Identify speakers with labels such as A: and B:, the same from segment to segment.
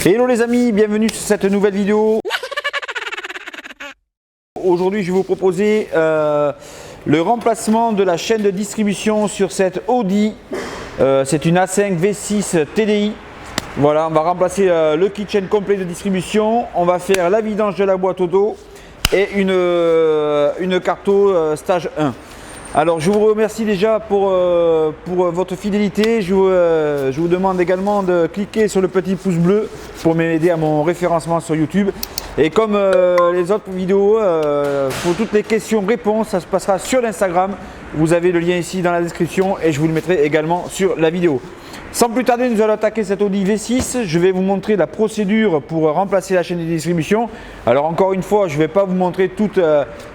A: Hello les amis, bienvenue sur cette nouvelle vidéo. Aujourd'hui je vais vous proposer le remplacement de la chaîne de distribution sur cette Audi. C'est une A5 V6 TDI. Voilà, on va remplacer le kitchen complet de distribution. On va faire la vidange de la boîte auto et une carto stage 1. Alors je vous remercie déjà pour votre fidélité. Je vous demande également de cliquer sur le petit pouce bleu pour m'aider à mon référencement sur YouTube. Et comme les autres vidéos, pour toutes les questions-réponses, ça se passera sur l'Instagram. Vous avez le lien ici dans la description et je vous le mettrai également sur la vidéo. Sans plus tarder, nous allons attaquer cette Audi V6. Je vais vous montrer la procédure pour remplacer la chaîne de distribution. Alors encore une fois, je ne vais pas vous montrer toutes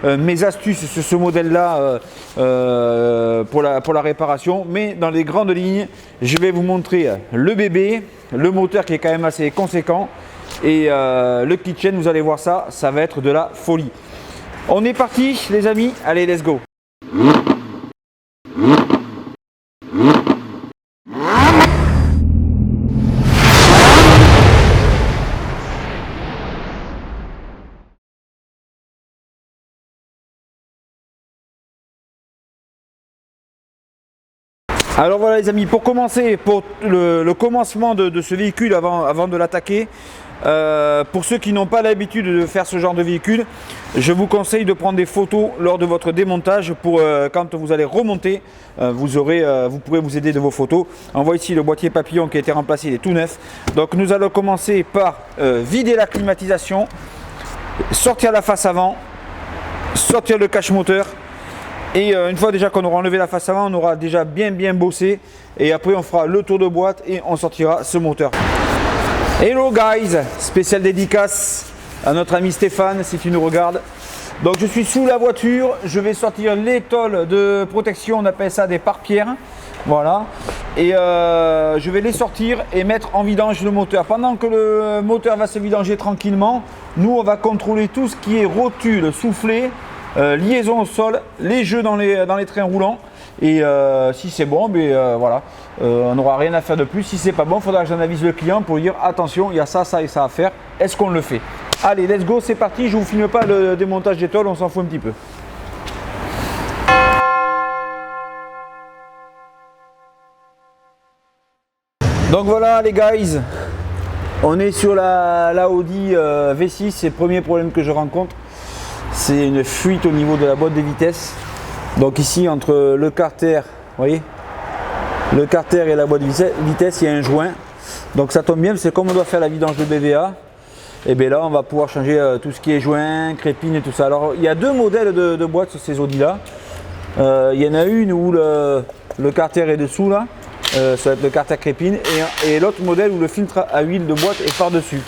A: mes astuces sur ce modèle-là pour la réparation. Mais dans les grandes lignes, je vais vous montrer le bébé, le moteur qui est quand même assez conséquent. Et le kitchen, vous allez voir ça, ça va être de la folie. On est parti les amis, allez let's go. Alors voilà les amis, pour commencer, pour le commencement de ce véhicule avant de l'attaquer, pour ceux qui n'ont pas l'habitude de faire ce genre de véhicule, je vous conseille de prendre des photos lors de votre démontage pour quand vous allez remonter, vous pourrez vous aider de vos photos. On voit ici le boîtier papillon qui a été remplacé, il est tout neuf. Donc nous allons commencer par vider la climatisation, sortir la face avant, sortir le cache moteur. Et une fois déjà qu'on aura enlevé la face avant, on aura déjà bien bossé. Et après on fera le tour de boîte et on sortira ce moteur. Hello guys, spécial dédicace à notre ami Stéphane si tu nous regardes. Donc je suis sous la voiture, je vais sortir les tôles de protection, on appelle ça des pare-pierres. Voilà. Et je vais les sortir et mettre en vidange le moteur. Pendant que le moteur va se vidanger tranquillement, nous on va contrôler tout ce qui est rotule, soufflet. Liaison au sol, les jeux dans les trains roulants et si c'est bon, voilà, on n'aura rien à faire de plus. Si c'est pas bon, il faudra que j'en avise le client pour lui dire attention, il y a ça, ça et ça à faire, est-ce qu'on le fait? Allez, let's go, c'est parti, je vous filme pas le démontage des tôles, on s'en fout un petit peu. Donc voilà les guys, on est sur la Audi V6, c'est le premier problème que je rencontre. C'est une fuite au niveau de la boîte de vitesse. Donc ici entre le carter, vous voyez, le carter et la boîte de vitesse, il y a un joint. Donc ça tombe bien, c'est comme on doit faire la vidange de BVA. Et bien là on va pouvoir changer tout ce qui est joint, crépine et tout ça. Alors il y a deux modèles de boîtes sur ces Audi là. Il y en a une où le carter est dessous là, ça va être le carter crépine, et l'autre modèle où le filtre à huile de boîte est par dessus.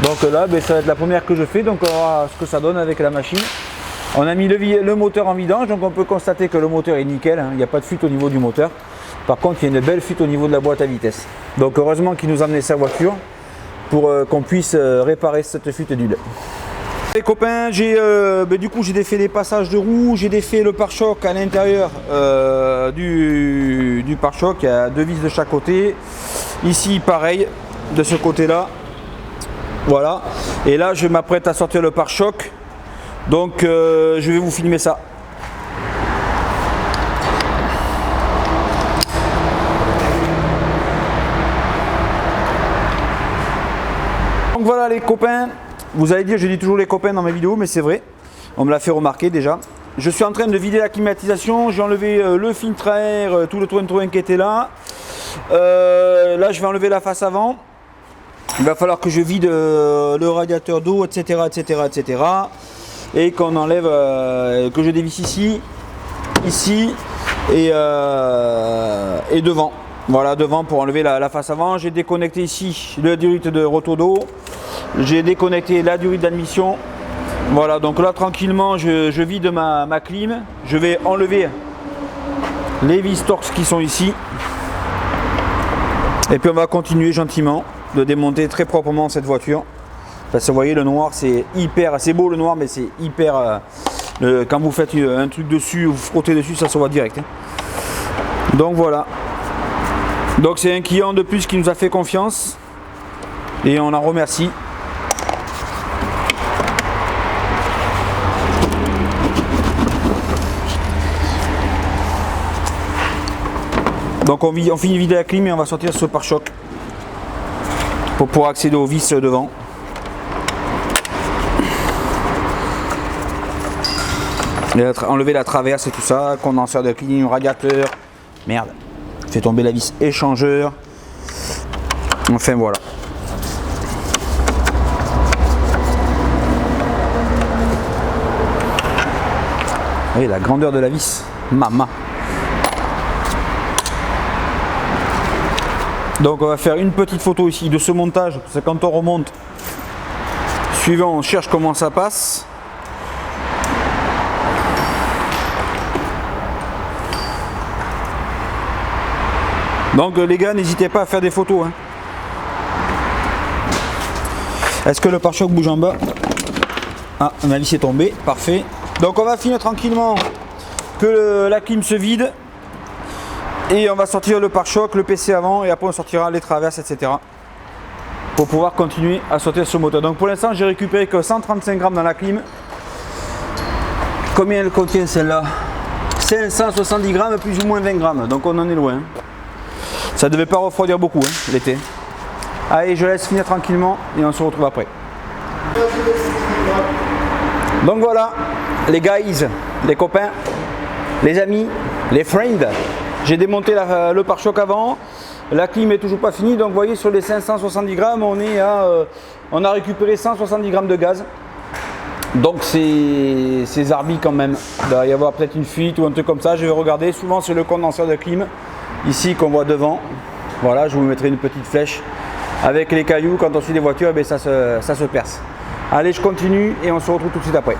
A: Donc là, ça va être la première que je fais, donc on verra ce que ça donne avec la machine. On a mis le moteur en vidange, donc on peut constater que le moteur est nickel, hein, il n'y a pas de fuite au niveau du moteur. Par contre, il y a une belle fuite au niveau de la boîte à vitesse. Donc heureusement qu'il nous a amené sa voiture pour qu'on puisse réparer cette fuite d'huile. Les copains, du coup j'ai défait les passages de roues, j'ai défait le pare-choc à l'intérieur du pare-choc, il y a deux vis de chaque côté. Ici pareil, de ce côté-là. Voilà, et là je m'apprête à sortir le pare-choc, donc je vais vous filmer ça. Donc voilà les copains, vous allez dire je dis toujours les copains dans mes vidéos, mais c'est vrai, on me l'a fait remarquer déjà. Je suis en train de vider la climatisation, j'ai enlevé le filtre à air, tout le toit qui était là. Là je vais enlever la face avant. Il va falloir que je vide le radiateur d'eau, etc. Et qu'on enlève, que je dévisse ici et devant. Voilà, devant pour enlever la face avant. J'ai déconnecté ici le durite de roto d'eau. J'ai déconnecté la durite d'admission. Voilà, donc là tranquillement je vide ma clim. Je vais enlever les vis Torx qui sont ici. Et puis on va continuer gentiment de démonter très proprement cette voiture. Parce que vous voyez le noir c'est beau le noir, mais c'est hyper quand vous faites un truc dessus, vous frottez dessus, ça se voit direct hein. Donc voilà, donc c'est un client de plus qui nous a fait confiance. Et on en remercie. Donc on finit de vider la clim et on va sortir ce pare-choc pour pouvoir accéder aux vis devant. Et enlever la traverse et tout ça, condenseur de clim, radiateur, merde, fait tomber la vis échangeur. Enfin voilà. Vous voyez la grandeur de la vis, maman. Donc on va faire une petite photo ici de ce montage, parce que quand on remonte, suivant on cherche comment ça passe. Donc les gars, n'hésitez pas à faire des photos. Hein. Est-ce que le pare-choc bouge en bas? Ah, ma vis est tombée, parfait. Donc on va finir tranquillement que la clim se vide. Et on va sortir le pare-choc, le PC avant, et après on sortira les traverses, etc. Pour pouvoir continuer à sortir ce moteur. Donc pour l'instant, j'ai récupéré que 135 grammes dans la clim. Combien elle contient celle-là? 570 grammes plus ou moins 20 grammes. Donc on en est loin. Ça ne devait pas refroidir beaucoup hein, l'été. Allez, je laisse finir tranquillement et on se retrouve après. Donc voilà, les guys, les copains, les amis, les friends. J'ai démonté le pare-choc avant, la clim est toujours pas finie, donc vous voyez sur les 570 grammes, on a récupéré 170 grammes de gaz. Donc c'est zarbi quand même, il doit y avoir peut-être une fuite ou un truc comme ça, je vais regarder, souvent c'est le condenseur de clim, ici qu'on voit devant. Voilà, je vous mettrai une petite flèche, avec les cailloux, quand on suit des voitures, ça se perce. Allez, je continue et on se retrouve tout de suite après.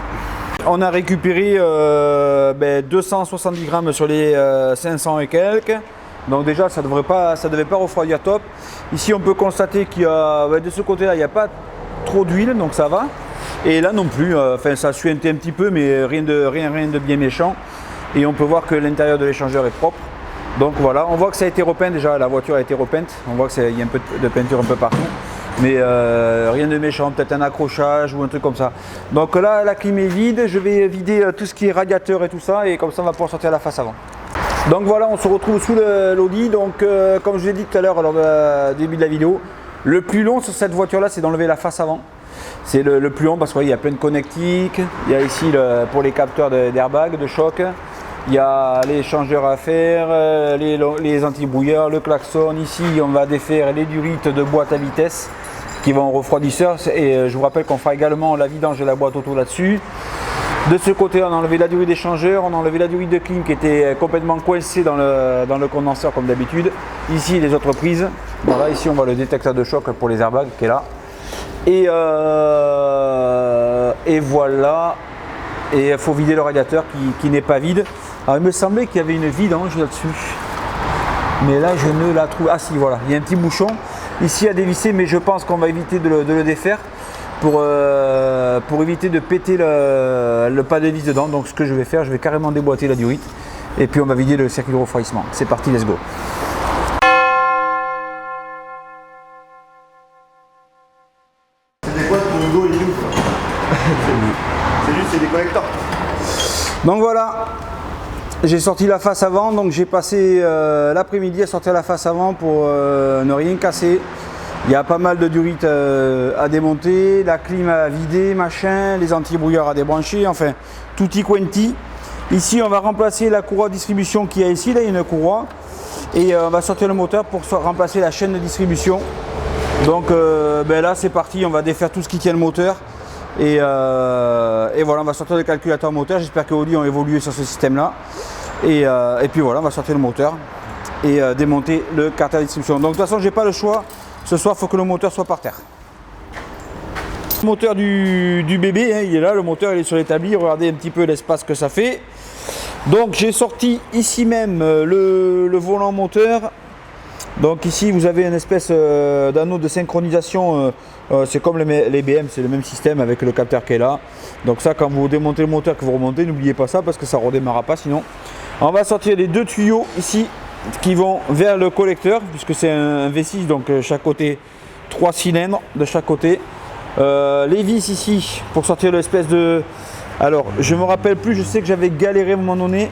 A: On a récupéré 270 grammes sur les 500 et quelques. Donc déjà, ça devait pas refroidir top. Ici, on peut constater qu'il y a, de ce côté-là, il n'y a pas trop d'huile, donc ça va. Et là non plus, ça suinte un petit peu, mais rien de bien méchant. Et on peut voir que l'intérieur de l'échangeur est propre. Donc voilà, on voit que ça a été repeint déjà, la voiture a été repeinte. On voit qu'il y a un peu de peinture un peu partout. Mais rien de méchant, peut-être un accrochage ou un truc comme ça. Donc là, la clim est vide, je vais vider tout ce qui est radiateur et tout ça, et comme ça on va pouvoir sortir la face avant. Donc voilà, on se retrouve sous l'Audi. Donc comme je l'ai dit tout à l'heure lors du début de la vidéo, le plus long sur cette voiture là, c'est d'enlever la face avant. C'est le plus long parce qu'il y a plein de connectiques, il y a ici pour les capteurs d'airbag, de choc. Il y a les changeurs à faire, les anti-brouilleurs, le klaxon. Ici, on va défaire les durites de boîte à vitesse qui vont au refroidisseur. Et je vous rappelle qu'on fera également la vidange de la boîte auto là-dessus. De ce côté, on a enlevé la durite d'échangeur, on a enlevé la durite de clim qui était complètement coincée dans le condenseur comme d'habitude. Ici, les autres prises. Voilà, ici, on voit le détecteur de choc pour les airbags qui est là. Et voilà. Et il faut vider le radiateur qui n'est pas vide. Alors il me semblait qu'il y avait une vidange là-dessus. Mais là je ne la trouve. Ah si, voilà, il y a un petit bouchon ici à dévisser, mais je pense qu'on va éviter de le défaire pour éviter de péter le pas de vis dedans. Donc ce que je vais faire, je vais carrément déboîter la durite et puis on va vider le circuit de refroidissement. C'est parti, let's go.
B: C'est des boîtes pour Hugo et nous. C'est juste des connecteurs.
A: Donc voilà, j'ai sorti la face avant, donc j'ai passé l'après-midi à sortir la face avant pour ne rien casser. Il y a pas mal de durites à démonter, la clim à vider, machin, les anti-brouilleurs à débrancher, enfin tutti quanti. Ici on va remplacer la courroie de distribution qu'il y a ici, là il y a une courroie. Et on va sortir le moteur pour remplacer la chaîne de distribution. Donc là c'est parti, on va défaire tout ce qui tient le moteur. Et voilà, on va sortir le calculateur moteur. J'espère que Audi ont évolué sur ce système là. Et puis voilà, on va sortir le moteur et démonter le carter de distribution. Donc de toute façon, j'ai pas le choix. Ce soir, il faut que le moteur soit par terre. Le moteur du bébé, hein, il est là. Le moteur il est sur l'établi. Regardez un petit peu l'espace que ça fait. Donc j'ai sorti ici même le volant moteur. Donc ici vous avez une espèce d'anneau de synchronisation, c'est comme les BM, c'est le même système avec le capteur qui est là. Donc ça, quand vous démontez le moteur, que vous remontez, n'oubliez pas ça parce que ça ne redémarrera pas sinon. On va sortir les deux tuyaux ici qui vont vers le collecteur puisque c'est un V6, donc chaque côté 3 cylindres de chaque côté. Les vis ici pour sortir l'espèce de... Alors je me rappelle plus, je sais que j'avais galéré à un moment donné.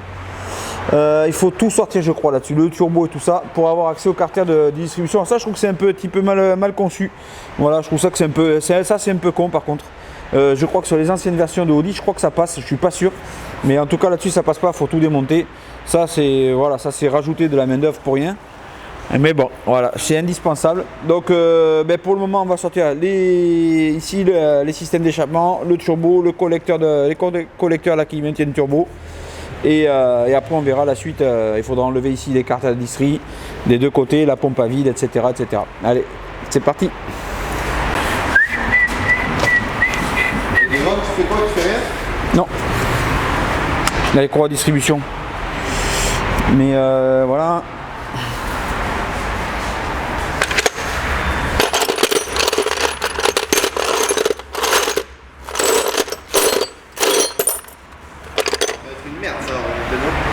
A: Il faut tout sortir je crois là-dessus, le turbo et tout ça, pour avoir accès au carter de distribution. Ça je trouve que c'est un petit peu mal conçu. Voilà, je trouve ça que c'est un peu... Ça c'est un peu con par contre. Je crois que sur les anciennes versions de Audi, je crois que ça passe, je suis pas sûr. Mais en tout cas là-dessus ça passe pas, il faut tout démonter. Ça c'est voilà, ça c'est rajouter de la main d'œuvre pour rien. Mais bon, voilà, c'est indispensable. Donc pour le moment on va sortir ici les systèmes d'échappement, le turbo, les collecteurs là qui maintiennent le turbo. Et après on verra la suite. Il faudra enlever ici les cartes à distri des deux côtés, la pompe à vide, etc. etc. Allez, c'est parti.
B: Les grands, tu fais quoi? Tu fais rien?
A: Non. Là les courroies à distribution. Mais voilà.
B: Une merde ça,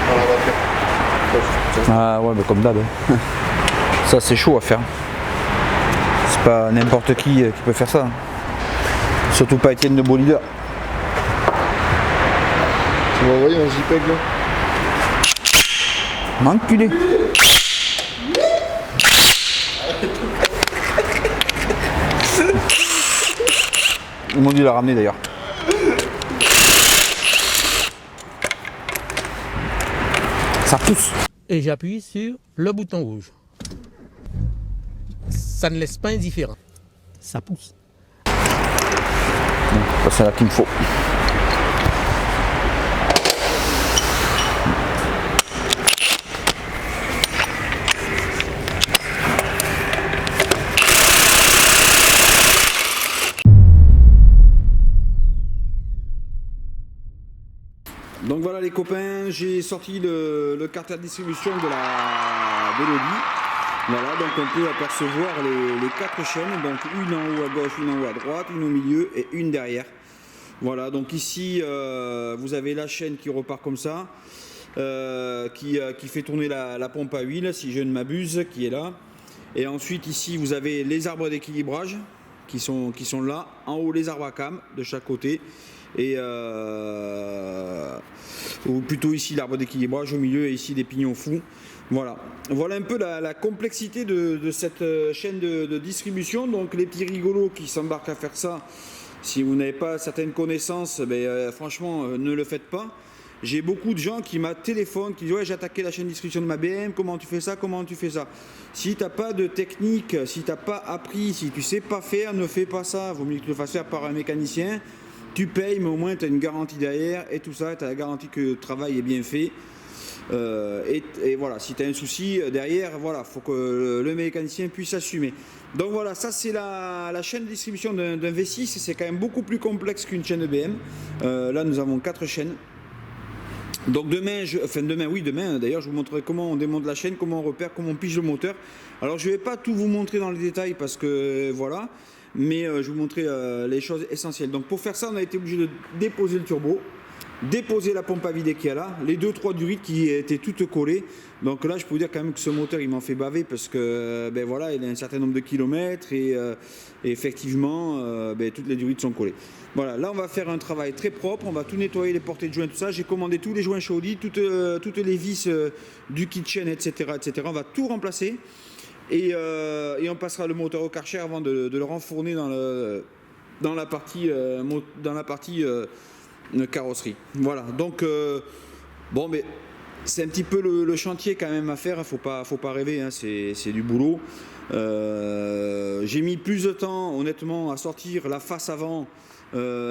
B: dans la voiture.
A: Ah ouais, mais comme d'hab. Ça c'est chaud à faire. C'est pas n'importe qui peut faire ça. Surtout pas Étienne de beau leader.
B: Tu vas envoyer un JPEG là?
A: Enculé. Ils m'ont dû la ramener d'ailleurs. Ça pousse.
C: Et j'appuie sur le bouton rouge. Ça ne laisse pas indifférent. Ça pousse.
A: C'est là qu'il me faut. Donc voilà les copains, j'ai sorti le carter de distribution de l'Audi. Voilà, donc on peut apercevoir les 4 chaînes, donc une en haut à gauche, une en haut à droite, une au milieu et une derrière. Voilà, donc ici vous avez la chaîne qui repart comme ça, qui fait tourner la pompe à huile, si je ne m'abuse, qui est là. Et ensuite ici vous avez les arbres d'équilibrage qui sont là, en haut les arbres à cam de chaque côté. Et ou plutôt ici l'arbre d'équilibrage au milieu et ici des pignons fous. Voilà un peu la complexité de cette chaîne de distribution. Donc les petits rigolos qui s'embarquent à faire ça, si vous n'avez pas certaines connaissances, franchement ne le faites pas. J'ai beaucoup de gens qui téléphonent, qui disent ouais j'ai attaqué la chaîne de distribution de ma BM, comment tu fais ça, Si tu n'as pas de technique, si tu n'as pas appris, si tu ne sais pas faire, ne fais pas ça. Vaut mieux que tu le fasses faire par un mécanicien. Tu payes, mais au moins tu as une garantie derrière et tout ça, tu as la garantie que le travail est bien fait. Et voilà, si tu as un souci derrière, voilà, faut que le mécanicien puisse assumer. Donc voilà, ça c'est la chaîne de distribution d'un V6, c'est quand même beaucoup plus complexe qu'une chaîne BM. Là nous avons 4 chaînes. Donc demain d'ailleurs je vous montrerai comment on démonte la chaîne, comment on repère, comment on pige le moteur. Alors je ne vais pas tout vous montrer dans les détails parce que voilà. Mais je vais vous montrer les choses essentielles. Donc pour faire ça, on a été obligé de déposer le turbo, déposer la pompe à vide qu'il y a là, les 2-3 durites qui étaient toutes collées. Donc là, je peux vous dire quand même que ce moteur, il m'en fait baver parce que voilà, il a un certain nombre de kilomètres et effectivement, toutes les durites sont collées. Voilà, là on va faire un travail très propre, on va tout nettoyer, les portées de joints, tout ça. J'ai commandé tous les joints chez Audi, toutes les vis du kitchen, etc., etc. On va tout remplacer. Et on passera le moteur au Karcher avant de le renfourner dans la partie carrosserie. Voilà, donc bon, mais c'est un petit peu le chantier quand même à faire, faut pas rêver, hein, c'est du boulot. J'ai mis plus de temps honnêtement à sortir la face avant, le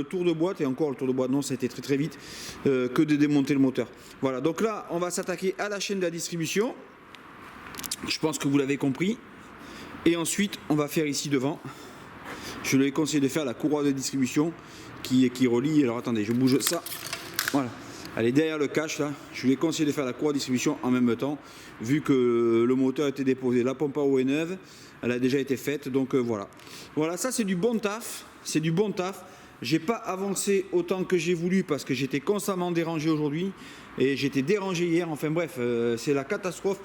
A: tour de boîte, et encore le tour de boîte non, ça a été très très vite, que de démonter le moteur. Voilà, donc là on va s'attaquer à la chaîne de la distribution, je pense que vous l'avez compris, et ensuite on va faire ici devant, je lui ai conseillé de faire la courroie de distribution qui relie, alors attendez, je bouge ça, voilà. Elle est derrière le cache là, je lui ai conseillé de faire la courroie de distribution en même temps, vu que le moteur était déposé, la pompe à eau est neuve, elle a déjà été faite, donc voilà. Voilà, ça c'est du bon taf, c'est du bon taf. J'ai pas avancé autant que j'ai voulu parce que j'étais constamment dérangé aujourd'hui. et j'étais dérangé hier. Enfin bref, c'est la catastrophe.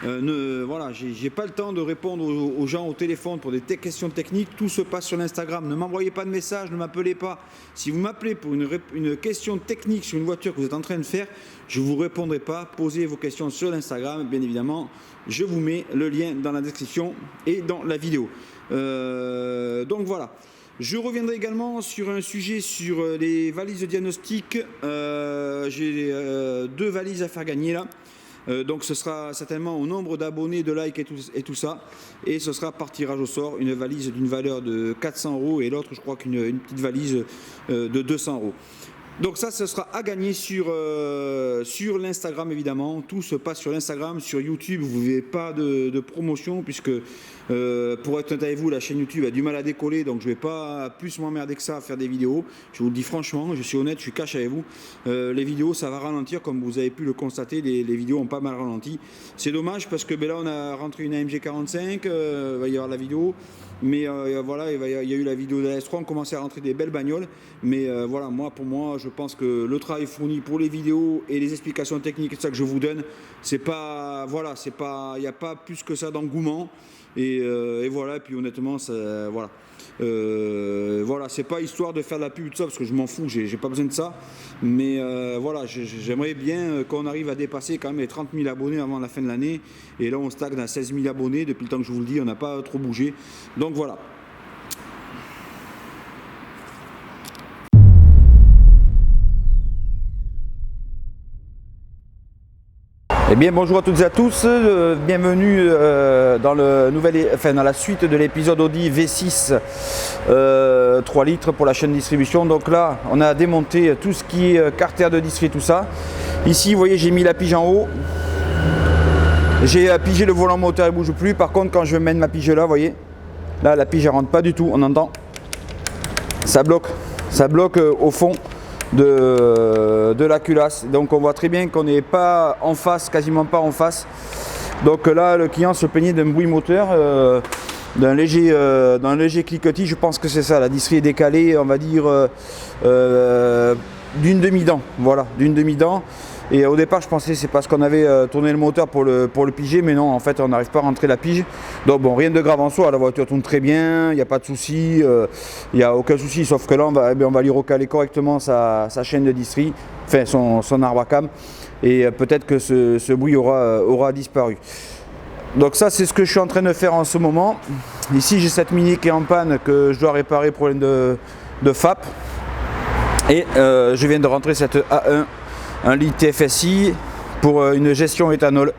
A: Voilà, j'ai pas le temps de répondre aux gens au téléphone pour des questions techniques. Tout se passe sur l'Instagram. Ne m'envoyez pas de message, ne m'appelez pas. Si vous m'appelez pour une question technique sur une voiture que vous êtes en train de faire, je ne vous répondrai pas. Posez vos questions sur l'Instagram, bien évidemment. Je vous mets le lien dans la description et dans la vidéo. Donc voilà. Je reviendrai également sur un sujet sur les valises de diagnostic. J'ai 2 valises à faire gagner là. Donc ce sera certainement au nombre d'abonnés, de likes et tout ça. Et ce sera par tirage au sort, une valise d'une valeur de 400 € et l'autre je crois qu'une petite valise de 200 €. Donc ça, ce sera à gagner sur l'Instagram évidemment. Tout se passe sur l'Instagram. Sur YouTube, vous ne verrez pas de promotion puisque pour être honnête avec vous, la chaîne YouTube a du mal à décoller. Donc je ne vais pas plus m'emmerder que ça à faire des vidéos. Je vous le dis franchement, je suis honnête, je suis cash avec vous. Les vidéos, ça va ralentir comme vous avez pu le constater. Les vidéos ont pas mal ralenti. C'est dommage parce que là, on a rentré une AMG 45. Il va y avoir la vidéo. Mais voilà, il y a eu la vidéo de la S3, on commençait à rentrer des belles bagnoles. Mais voilà, pour moi, je pense que le travail fourni pour les vidéos et les explications techniques et tout ça que je vous donne, c'est pas, voilà, c'est pas, il n'y a pas plus que ça d'engouement. Et voilà, et puis honnêtement, ça, voilà. Voilà, c'est pas histoire de faire de la pub tout ça parce que je m'en fous, j'ai pas besoin de ça. Mais voilà, j'aimerais bien qu'on arrive à dépasser quand même les 30 000 abonnés avant la fin de l'année. Et là, on stagne à 16 000 abonnés. Depuis le temps que je vous le dis, on n'a pas trop bougé. Donc voilà. Eh bien bonjour à toutes et à tous, bienvenue dans la suite de l'épisode Audi V6 3 litres pour la chaîne distribution. Donc là on a démonté tout ce qui est carter de distri, tout ça. Ici vous voyez j'ai mis la pige en haut, j'ai pigé le volant moteur, il ne bouge plus. Par contre quand je mène ma pige là, vous voyez, là la pige ne rentre pas du tout, on entend, ça bloque au fond de la culasse. Donc on voit très bien qu'on n'est pas en face, quasiment pas en face. Donc là le client se plaignait d'un bruit moteur, d'un léger cliquetis. Je pense que c'est ça, la distri est décalée, on va dire d'une demi-dent, voilà, d'une demi-dent. Et au départ je pensais que c'est parce qu'on avait tourné le moteur pour le piger, mais non, en fait on n'arrive pas à rentrer la pige. Donc bon, rien de grave en soi, la voiture tourne très bien, il n'y a pas de souci, il n'y a aucun souci, sauf que là on va lui recaler correctement sa chaîne de distri, enfin son arbre à cam, et peut-être que ce bruit aura disparu. Donc ça c'est ce que je suis en train de faire en ce moment. Ici j'ai cette Mini qui est en panne que je dois réparer, problème de FAP, et je viens de rentrer cette A1 1 litre TFSI pour une gestion éthanol.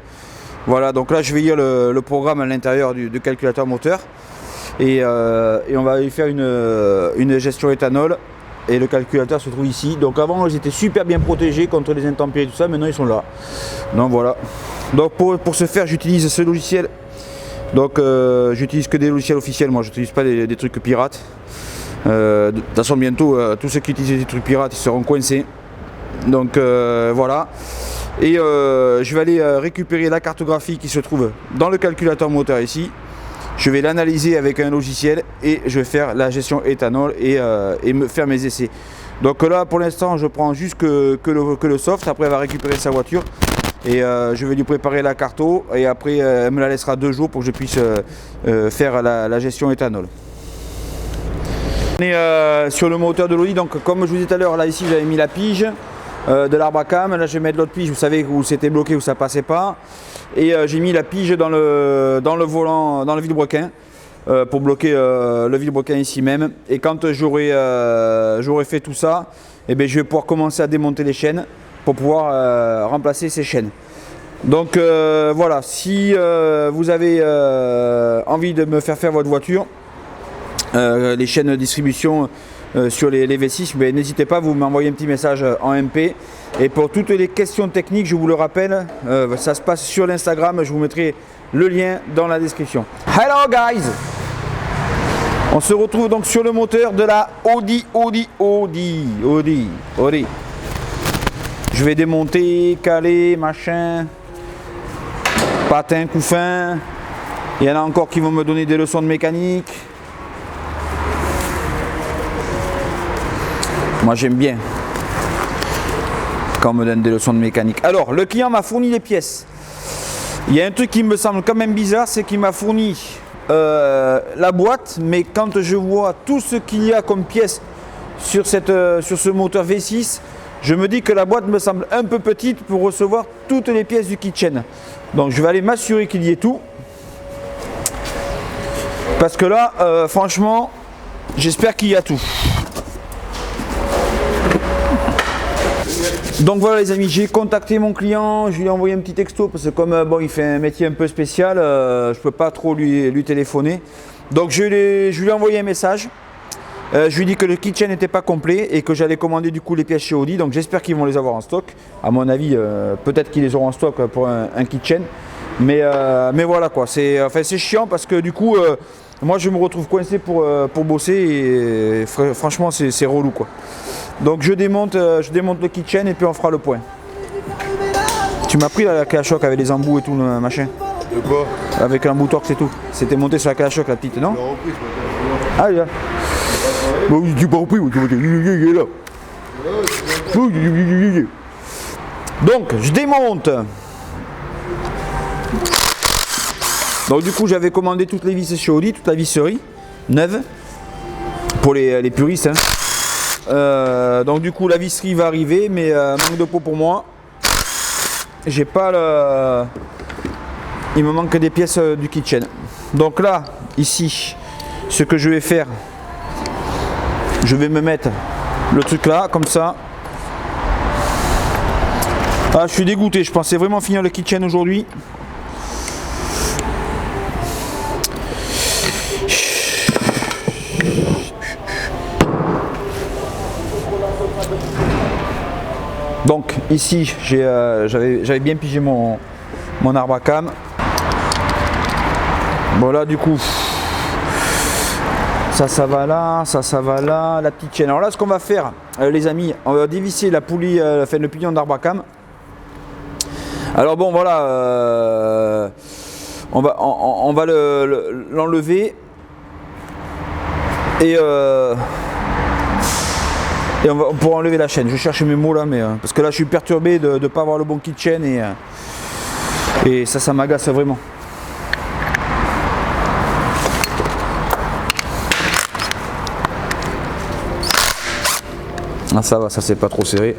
A: Voilà, donc là je vais lire le programme à l'intérieur du calculateur moteur et on va y faire une gestion éthanol, et le calculateur se trouve ici. Donc avant ils étaient super bien protégés contre les intempéries et tout ça, maintenant ils sont là. Donc voilà, donc pour ce faire j'utilise ce logiciel. Donc j'utilise que des logiciels officiels, moi j'utilise pas des trucs pirates. De toute façon bientôt tous ceux qui utilisent des trucs pirates ils seront coincés. Donc voilà, et je vais aller récupérer la cartographie qui se trouve dans le calculateur moteur ici. Je vais l'analyser avec un logiciel et je vais faire la gestion éthanol et me faire mes essais. Donc là pour l'instant je prends juste que le soft. Après elle va récupérer sa voiture et je vais lui préparer la carto, et après elle me la laissera 2 jours pour que je puisse faire la gestion éthanol. On est sur le moteur de l'Audi. Donc comme je vous disais tout à l'heure, là ici j'avais mis la pige de l'arbre à cam. Là je vais mettre l'autre pige, vous savez où c'était bloqué, où ça passait pas, et j'ai mis la pige dans le volant, dans le vilebrequin, pour bloquer le vilebrequin ici même. Et quand j'aurai fait tout ça, et bien je vais pouvoir commencer à démonter les chaînes pour pouvoir remplacer ces chaînes. Donc voilà, si vous avez envie de me faire votre voiture, les chaînes de distribution sur les V6, ben, n'hésitez pas, vous m'envoyez un petit message en MP. Et pour toutes les questions techniques, je vous le rappelle, ça se passe sur l'Instagram, je vous mettrai le lien dans la description. Hello guys, on se retrouve donc sur le moteur de la Audi. Je vais démonter, caler, machin, patin, couffin. Il y en a encore qui vont me donner des leçons de mécanique. Moi j'aime bien. quand on me donne des leçons de mécanique. Alors, le client m'a fourni les pièces. Il y a un truc qui me semble quand même bizarre, c'est qu'il m'a fourni la boîte, mais quand je vois tout ce qu'il y a comme pièces sur ce moteur V6, je me dis que la boîte me semble un peu petite pour recevoir toutes les pièces du kitchen. Donc je vais aller m'assurer qu'il y ait tout. Parce que là, franchement, j'espère qu'il y a tout. Donc voilà les amis, j'ai contacté mon client, je lui ai envoyé un petit texto parce que comme bon, il fait un métier un peu spécial, je peux pas trop lui téléphoner. Donc je lui ai envoyé un message. Je lui ai dit que le kitchen n'était pas complet et que j'allais commander du coup les pièces chez Audi. Donc j'espère qu'ils vont les avoir en stock. À mon avis, peut-être qu'ils les auront en stock pour un kitchen. Mais voilà quoi, c'est chiant parce que du coup, moi je me retrouve coincé pour bosser et franchement c'est relou quoi. Donc je démonte le kitchen et puis on fera le point. Tu m'as pris la clé à choc avec les embouts et tout le machin.
B: De quoi?
A: Avec l'embout torque c'est tout. C'était monté sur la clé à choc la petite, non? Ah il est là. Bon, tu m'as repris, il est là. Donc je démonte. Donc du coup j'avais commandé toutes les vis chez Audi, toute la visserie neuve pour les puristes. Donc du coup la visserie va arriver, mais manque de peau pour moi. J'ai pas le. Il me manque des pièces du kitchen. Donc là, ici, ce que je vais faire, je vais me mettre le truc là, comme ça. Ah, je suis dégoûté, je pensais vraiment finir le kitchen aujourd'hui. Donc ici j'avais bien pigé mon arbre à cam. Bon là du coup ça va là, ça va là, la petite chaîne. Alors là ce qu'on va faire les amis, on va dévisser la poulie, le pignon d'arbre à cam. Alors bon voilà, on va l'enlever et on pourra enlever la chaîne. Je cherche mes mots là, mais parce que là je suis perturbé de ne pas avoir le bon kitchen et ça m'agace vraiment. Ah ça va, ça c'est pas trop serré.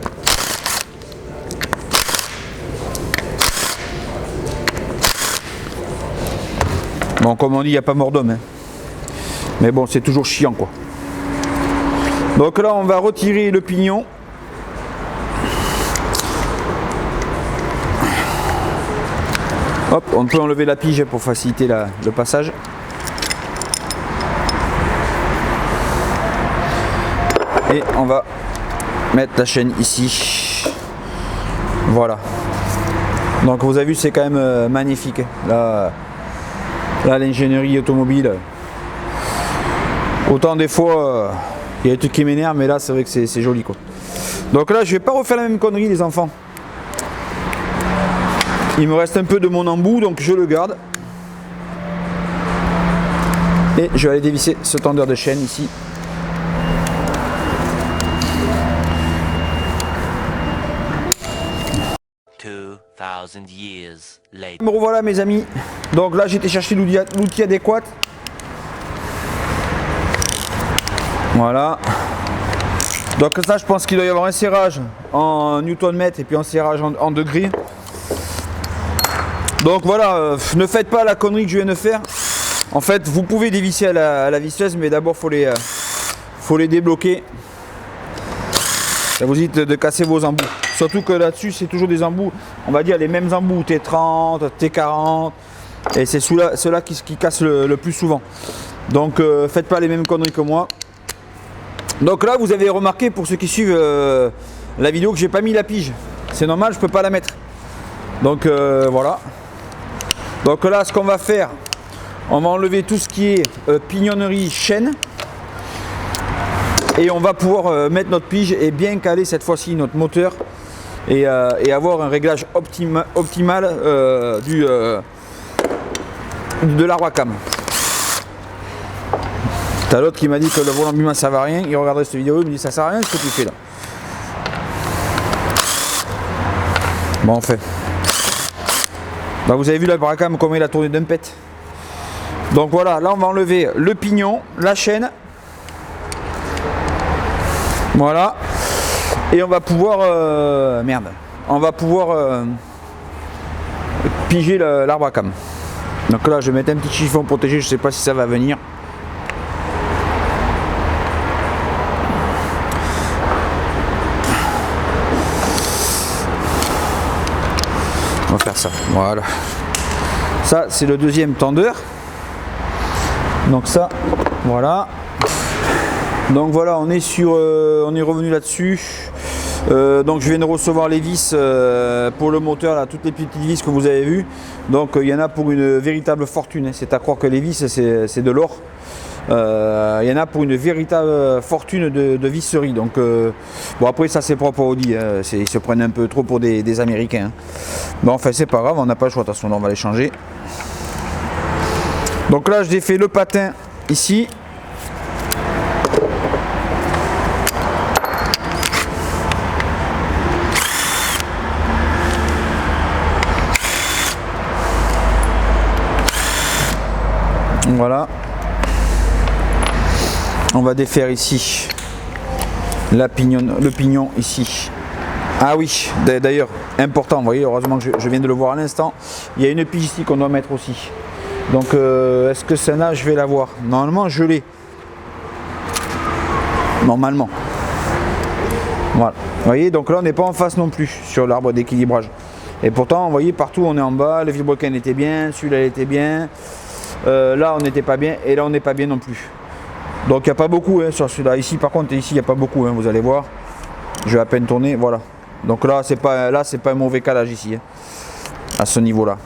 A: Bon comme on dit, il n'y a pas mort d'homme. Hein. Mais bon, c'est toujours chiant quoi. Donc là on va retirer le pignon. Hop, on peut enlever la pige pour faciliter le passage. Et on va mettre la chaîne ici. Voilà. Donc vous avez vu, c'est quand même magnifique. Là l'ingénierie automobile. Autant des fois... il y a des trucs qui m'énervent, mais là c'est vrai que c'est joli quoi. Donc là je vais pas refaire la même connerie les enfants. Il me reste un peu de mon embout, donc je le garde. Et je vais aller dévisser ce tendeur de chaîne ici. Me revoilà mes amis. Donc là j'ai été chercher l'outil adéquat. Voilà. Donc ça je pense qu'il doit y avoir un serrage en Newton-mètre et puis un serrage en degrés. Donc voilà, ne faites pas la connerie que je viens de faire. En fait vous pouvez dévisser à la visseuse, mais d'abord faut les débloquer. Ça vous évite de casser vos embouts. Surtout que là-dessus c'est toujours des embouts, on va dire les mêmes embouts T30, T40. Et c'est ceux-là qui cassent le plus souvent. Donc faites pas les mêmes conneries que moi. Donc là vous avez remarqué, pour ceux qui suivent la vidéo, que j'ai pas mis la pige. C'est normal, je peux pas la mettre. Donc voilà. Donc là ce qu'on va faire, on va enlever tout ce qui est pignonnerie, chaîne. Et on va pouvoir mettre notre pige et bien caler cette fois-ci notre moteur. Et avoir un réglage optimal de l'arbre à cam. T'as l'autre qui m'a dit que le volant Bima ça sert à rien, il regarderait cette vidéo, il me dit ça sert à rien ce que tu fais là. Bon, on fait. Bah, vous avez vu la Bracam comment il a tourné d'un pet. Donc voilà, là on va enlever le pignon, la chaîne. Voilà. Et on va pouvoir on va pouvoir piger l'arbre à cam. Donc là je vais mettre un petit chiffon protégé, je sais pas si ça va venir. On va faire ça. Voilà. Ça c'est le deuxième tendeur. Donc ça, voilà. Donc voilà, on est sur, on est revenu là-dessus. Donc je viens de recevoir les vis pour le moteur, là, toutes les petites vis que vous avez vues. Donc il y en a pour une véritable fortune. C'est à croire que les vis c'est de l'or. Il y en a pour une véritable fortune de visserie. Donc bon, après ça c'est propre à Audi. Ils se prennent un peu trop pour des Américains. Bon, enfin c'est pas grave, on n'a pas le choix. De toute façon, on va les changer. Donc là je défais le patin ici. Voilà. On va défaire ici le pignon ici. Ah oui, d'ailleurs, important, vous voyez, heureusement que je viens de le voir à l'instant. Il y a une pige ici qu'on doit mettre aussi. Donc est-ce que celle-là je vais la voir? Normalement je l'ai. Normalement. Voilà. Vous voyez, donc là on n'est pas en face non plus sur l'arbre d'équilibrage. Et pourtant, vous voyez, partout on est en bas, le vilebrequin était bien, celui-là était bien. Là on n'était pas bien et là on n'est pas bien non plus. Donc il n'y a pas beaucoup sur celui-là. Ici par contre, ici il n'y a pas beaucoup, vous allez voir. Je vais à peine tourner, voilà. Donc là c'est pas un mauvais calage ici, à ce niveau-là.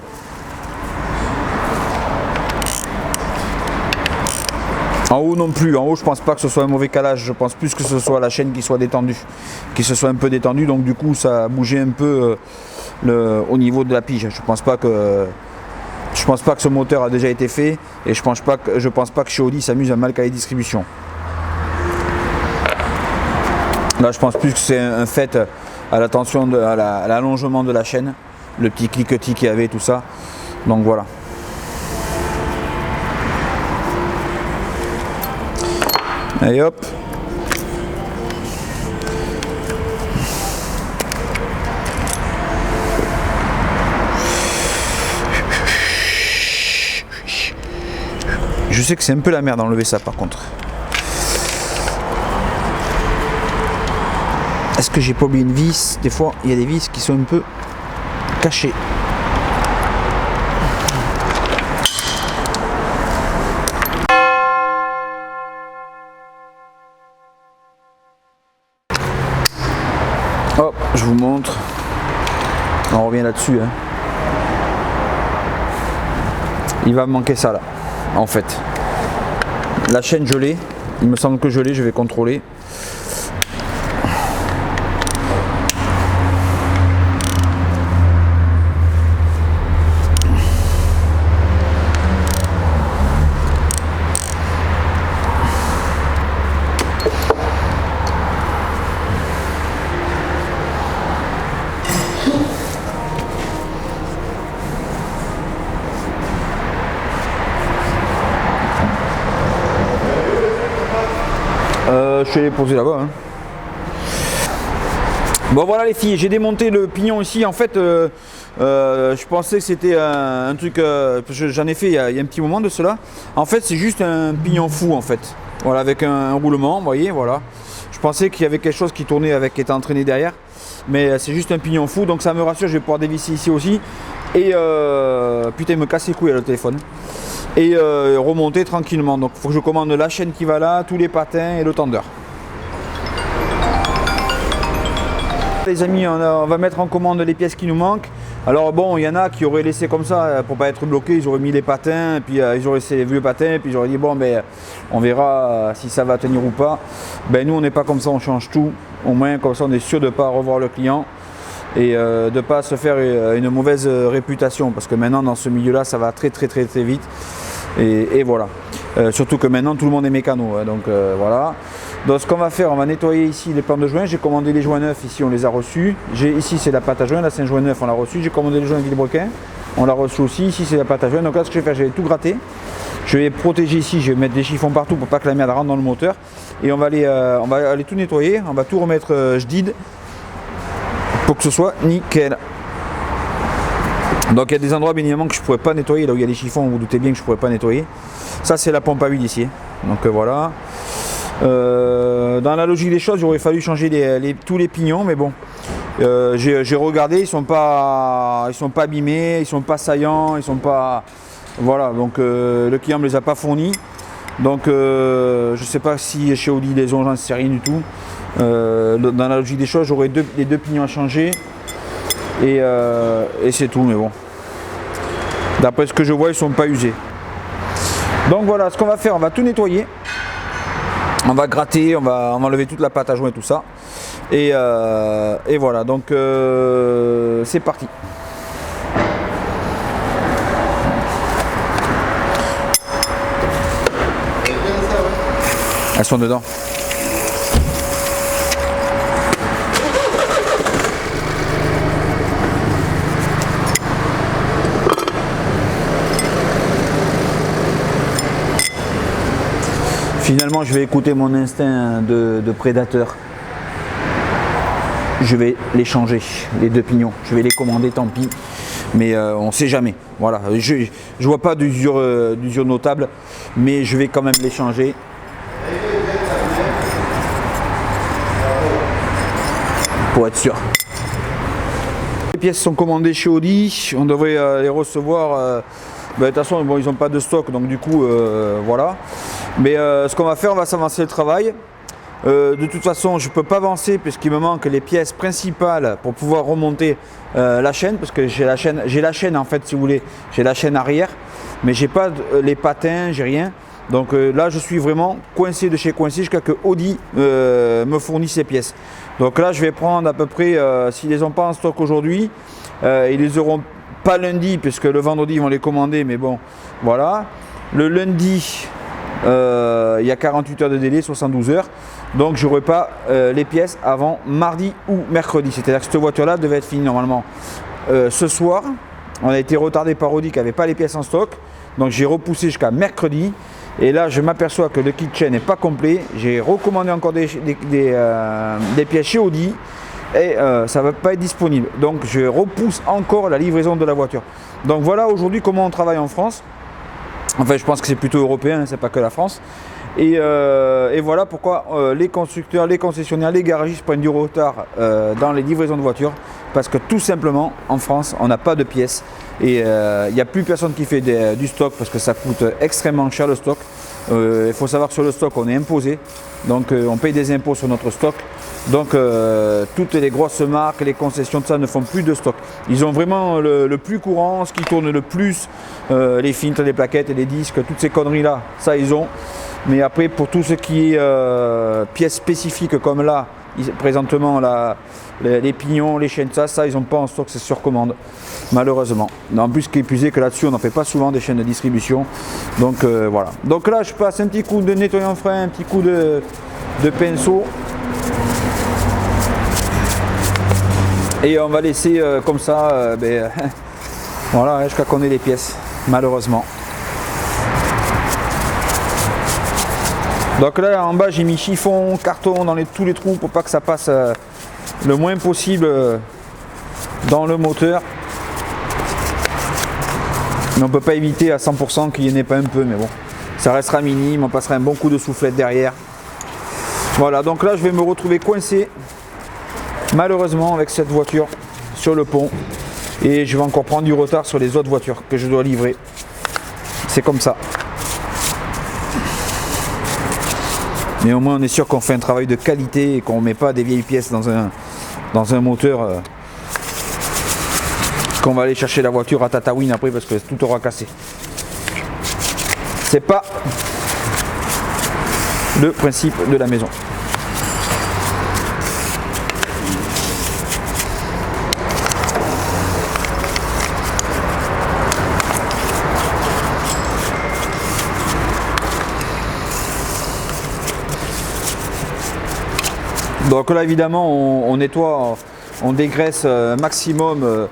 A: En haut non plus, en haut je pense pas que ce soit un mauvais calage, je pense plus que ce soit la chaîne qui soit détendue, qui se soit un peu détendue, donc du coup ça a bougé un peu au niveau de la pige. Je pense pas que ce moteur a déjà été fait et je pense pas que chez Audi s'amuse à mal caler distribution. Là je pense plus que c'est un fait à l'attention à l'allongement de la chaîne, le petit cliquetis qu'il y avait, tout ça. Donc voilà. Allez hop. Je sais que c'est un peu la merde d'enlever ça par contre. Est-ce que j'ai pas oublié une vis? Des fois il y a des vis qui sont un peu cachées. Hop, je vous montre. On revient là-dessus. Il va me manquer ça là, en fait. La chaîne je l'ai. Il me semble que je l'ai, je vais contrôler. Je vais les poser là-bas. Bon voilà les filles, j'ai démonté le pignon ici. En fait, je pensais que c'était un truc, j'en ai fait il y a un petit moment de cela. En fait, c'est juste un pignon fou en fait. Voilà, avec un roulement, vous voyez, voilà. Je pensais qu'il y avait quelque chose qui tournait qui était entraîné derrière. Mais c'est juste un pignon fou, donc ça me rassure, je vais pouvoir dévisser ici aussi. Et putain, il me casse les couilles le téléphone. Et remonter tranquillement. Donc il faut que je commande la chaîne qui va là, tous les patins et le tendeur. Les amis, on va mettre en commande les pièces qui nous manquent. Alors bon, il y en a qui auraient laissé comme ça pour pas être bloqués, ils auraient mis les patins, et puis ils auraient vu les patins, et puis ils auraient dit bon ben on verra si ça va tenir ou pas. Ben nous on n'est pas comme ça, on change tout. Au moins comme ça on est sûr de ne pas revoir le client et de ne pas se faire une mauvaise réputation, parce que maintenant dans ce milieu là ça va très vite et voilà. Surtout que maintenant tout le monde est mécano, donc voilà. Donc ce qu'on va faire, on va nettoyer ici les plans de joint. J'ai commandé les joints neufs, ici on les a reçus. Ici c'est la pâte à joint, là c'est un joint neuf, on l'a reçu. J'ai commandé les joints Villebrequin, on l'a reçu aussi. Ici c'est la pâte à joint. Donc là ce que je vais faire, je vais tout gratter. Je vais protéger ici, je vais mettre des chiffons partout pour pas que la merde rentre dans le moteur. Et on va aller tout nettoyer, on va tout remettre jdid pour que ce soit nickel. Donc il y a des endroits bien évidemment que je ne pourrais pas nettoyer, là où il y a des chiffons, vous, vous doutez bien que je ne pourrais pas nettoyer. Ça c'est la pompe à huile ici. Donc voilà. Dans la logique des choses, il aurait fallu changer tous les pignons, mais bon. J'ai regardé, ils sont pas abîmés, ils sont pas saillants, ils sont pas. Voilà, donc le client ne me les a pas fournis. Donc je ne sais pas si chez Audi les ont, j'en sais rien du tout. Dans la logique des choses, j'aurais les deux pignons à changer. Et c'est tout, mais bon. D'après ce que je vois, ils ne sont pas usés. Donc voilà, ce qu'on va faire, on va tout nettoyer. On va gratter, on va enlever toute la pâte à joint et tout ça. Et voilà, donc c'est parti. Elles sont dedans. Finalement, je vais écouter mon instinct de prédateur. Je vais les changer, les deux pignons. Je vais les commander, tant pis. Mais on ne sait jamais. Voilà. Je ne vois pas d'usure notable, mais je vais quand même les changer. Pour être sûr. Les pièces sont commandées chez Audi. On devrait les recevoir. De toute façon, bon, ils n'ont pas de stock, donc du coup, voilà. Mais ce qu'on va faire, on va s'avancer le travail. De toute façon, je ne peux pas avancer puisqu'il me manque les pièces principales pour pouvoir remonter la chaîne, parce que j'ai la chaîne en fait, si vous voulez, j'ai la chaîne arrière, mais j'ai pas les patins, j'ai rien. Donc là, je suis vraiment coincé de chez coincé jusqu'à que Audi me fournisse ces pièces. Donc là, je vais prendre à peu près, s'ils les ont pas en stock aujourd'hui, ils les auront pas lundi puisque le vendredi ils vont les commander, mais bon, voilà. Le lundi, il y a 48 heures de délai, 72 heures. Donc je n'aurai pas les pièces avant mardi ou mercredi. C'est-à-dire que cette voiture-là devait être finie normalement ce soir. On a été retardé par Audi qui n'avait pas les pièces en stock. Donc j'ai repoussé jusqu'à mercredi. Et là je m'aperçois que le kit chain n'est pas complet. J'ai recommandé encore des pièces chez Audi. Et ça ne va pas être disponible. Donc je repousse encore la livraison de la voiture. Donc voilà aujourd'hui comment on travaille en France. Enfin je pense que c'est plutôt européen, c'est pas que la France. Et voilà pourquoi les constructeurs, les concessionnaires, les garagistes prennent du retard dans les livraisons de voitures. Parce que tout simplement en France on n'a pas de pièces. Et il n'y a plus personne qui fait du stock parce que ça coûte extrêmement cher le stock. Il faut savoir que sur le stock on est imposé. Donc on paye des impôts sur notre stock. Donc toutes les grosses marques, les concessions, tout ça ne font plus de stock. Ils ont vraiment le plus courant, ce qui tourne le plus, les filtres, les plaquettes, les disques, toutes ces conneries là, ça ils ont. Mais après pour tout ce qui est pièces spécifiques comme là, présentement les pignons, les chaînes, ça ils n'ont pas en stock, c'est sur commande, malheureusement. En plus, ce qui est épuisé que là-dessus, on n'en fait pas souvent des chaînes de distribution. Donc voilà. Donc là, je passe un petit coup de nettoyant frein, un petit coup de pinceau. Et on va laisser comme ça, voilà, jusqu'à qu'on ait les pièces, malheureusement. Donc là en bas j'ai mis chiffon, carton dans tous les trous pour pas que ça passe le moins possible dans le moteur. Mais on ne peut pas éviter à 100% qu'il n'y en ait pas un peu, mais bon, ça restera minime, on passera un bon coup de soufflette derrière. Voilà, donc là je vais me retrouver coincé malheureusement avec cette voiture sur le pont. Et je vais encore prendre du retard sur les autres voitures que je dois livrer. C'est comme ça. Mais au moins on est sûr qu'on fait un travail de qualité et qu'on ne met pas des vieilles pièces dans un moteur qu'on va aller chercher la voiture à Tataouine après parce que tout aura cassé. C'est pas le principe de la maison. Donc là évidemment on nettoie, on dégraisse maximum,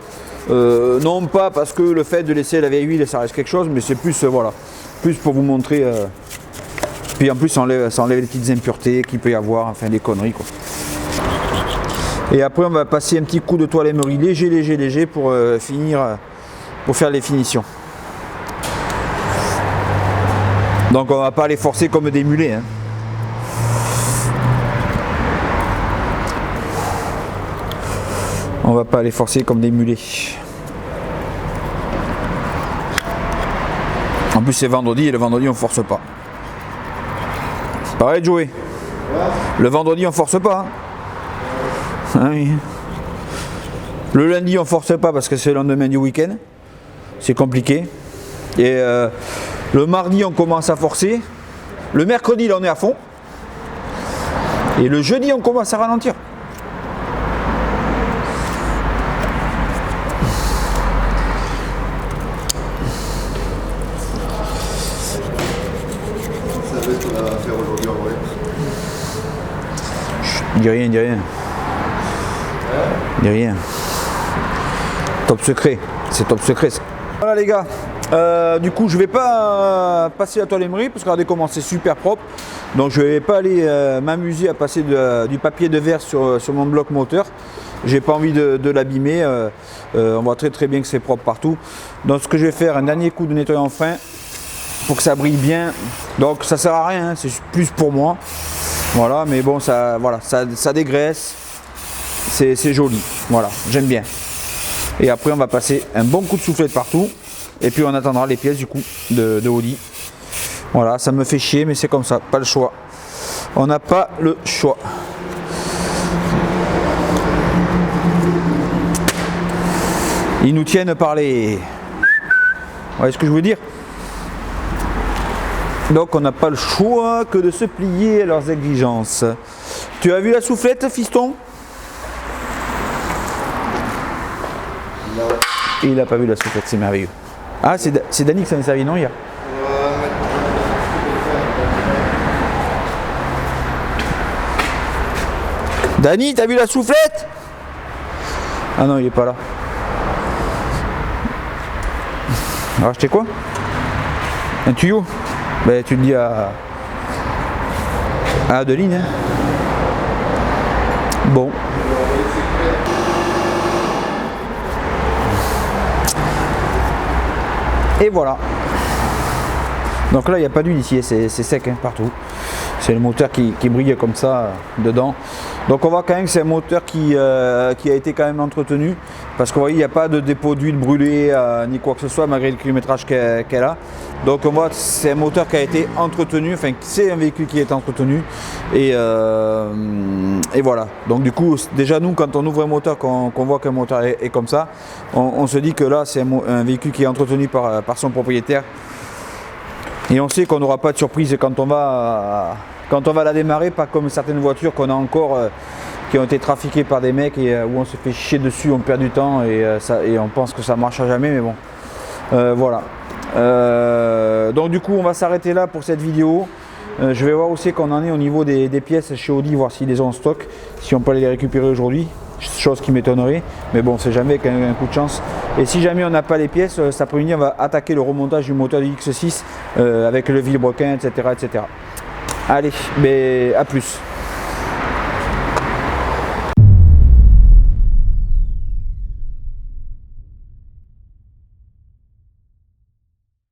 A: non pas parce que le fait de laisser la vieille huile ça reste quelque chose, mais c'est plus voilà, plus pour vous montrer. Puis en plus ça enlève les petites impuretés qu'il peut y avoir, enfin des conneries quoi. Et après on va passer un petit coup de toile émery léger pour finir, pour faire les finitions. Donc on va pas les forcer comme des mulets. Hein. On va pas les forcer comme des mulets. En plus c'est vendredi et le vendredi on force pas. Pareil Joey. Le vendredi on force pas. Hein. Ah oui. Le lundi on force pas parce que c'est le lendemain du week-end. C'est compliqué. Et le mardi on commence à forcer. Le mercredi là on est à fond. Et le jeudi on commence à ralentir. Dis rien. Dis rien. Top secret. C'est top secret ça. Voilà les gars. Du coup je vais pas passer la toile émery parce que regardez comment c'est super propre. Donc je vais pas aller m'amuser à passer du papier de verre sur mon bloc moteur. J'ai pas envie de l'abîmer. On voit très bien que c'est propre partout. Donc ce que je vais faire, un dernier coup de nettoyant fin pour que ça brille bien. Donc ça sert à rien, hein, c'est plus pour moi. Voilà, mais bon, ça dégraisse, c'est joli, voilà, j'aime bien. Et après, on va passer un bon coup de soufflette partout, et puis on attendra les pièces du coup de Audi. Voilà, ça me fait chier, mais c'est comme ça, pas le choix. On n'a pas le choix. Ils nous tiennent par les... Vous voyez ce que je veux dire? Donc on n'a pas le choix que de se plier à leurs exigences. Tu as vu la soufflette, fiston?
B: Non.
A: Il n'a pas vu la soufflette, c'est merveilleux. Ah, c'est Dany qui s'en est servi, non, hier? Dany, t'as vu la soufflette? Ah non, il est pas là. Alors, acheter quoi? Un tuyau? Ben, tu le dis à Adeline. Hein. Bon. Et voilà. Donc là, il n'y a pas d'huile ici, c'est sec hein, partout. C'est le moteur qui brille comme ça dedans. Donc on voit quand même que c'est un moteur qui a été quand même entretenu. Parce que vous voyez, il n'y a pas de dépôt d'huile brûlée ni quoi que ce soit, malgré le kilométrage qu'elle a. Donc on voit que c'est un moteur qui a été entretenu, enfin c'est un véhicule qui est entretenu. Et voilà. Donc du coup, déjà nous, quand on ouvre un moteur, qu'on voit qu'un moteur est comme ça, on se dit que là, c'est un véhicule qui est entretenu par son propriétaire. Et on sait qu'on n'aura pas de surprise quand on va la démarrer, pas comme certaines voitures qu'on a encore qui ont été trafiquées par des mecs et où on se fait chier dessus, on perd du temps et on pense que ça marchera jamais, mais bon. Voilà. Donc du coup on va s'arrêter là pour cette vidéo. Je vais voir aussi qu'on en est au niveau des pièces chez Audi, voir s'ils les ont en stock, si on peut les récupérer aujourd'hui. Chose qui m'étonnerait, mais bon, c'est jamais qu'un coup de chance. Et si jamais on n'a pas les pièces, cet après-midi on va attaquer le remontage du moteur du X6 avec le vilebrequin, etc. Allez, mais à plus.